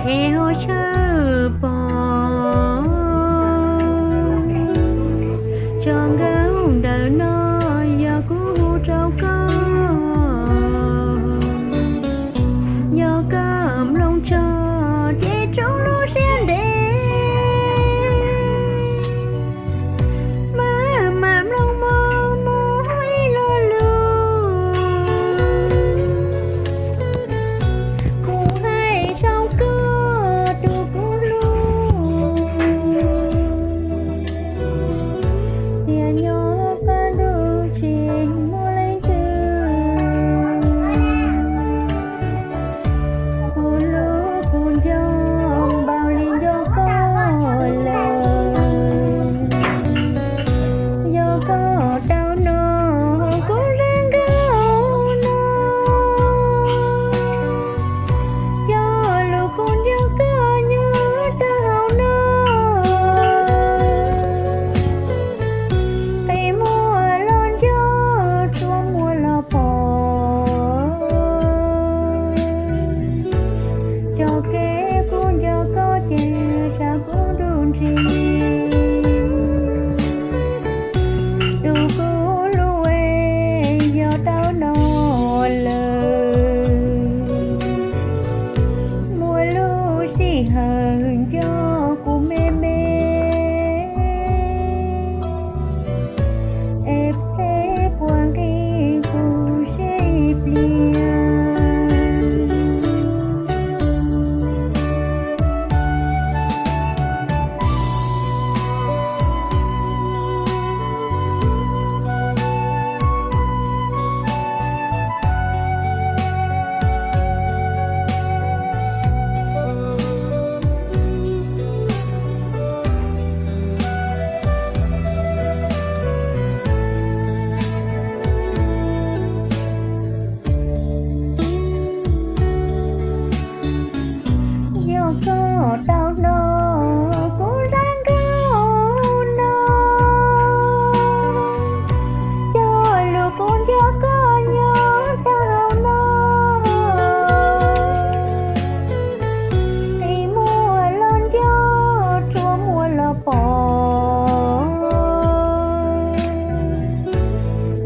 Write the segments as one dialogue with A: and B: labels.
A: e hô chơ bò cho gấu đời nó giờ cú trâu có giờ cầm lông cho để trống lúa sen đê mà lông mơ mơ hay lo lưu cô hay trong cơ tu cô lưu tiền nhỏ ba đôi trên mua lấy từ cô lưu cô dòng bao linh do có lời do có đau nó cô đang đau nó do lưu con do có nhớ đau nó cây mua lon cho chua mua lò bò cho kế con do có chè sao cũng đun chi đủ cô lưu e do đau nó lời mua lưu xì hờn cho cô mê mê ép ép quăng cái cô xếp liền do có đau nó cô đang đau nó cho lưu con do có nhớ đau nó thì mua lon cho chua mua lò bò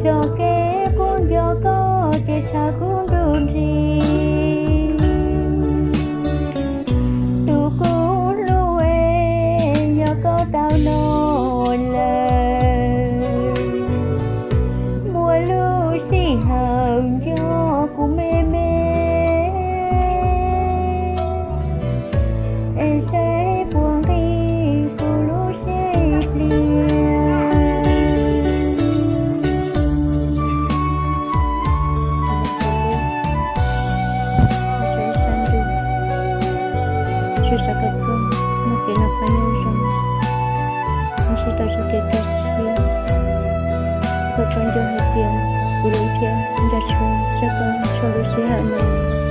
A: cho kế con do có che sao cũng đun gì tu cô lưu e do có đau nó lời mua lưu xì hờn cho cô mê mê em sẽ buông khi cô lưu xếp liền Yo saca todo, no que no pañuelo, no se toca que casi, porque yo me quiero, por un día, ya yo, solo se ama.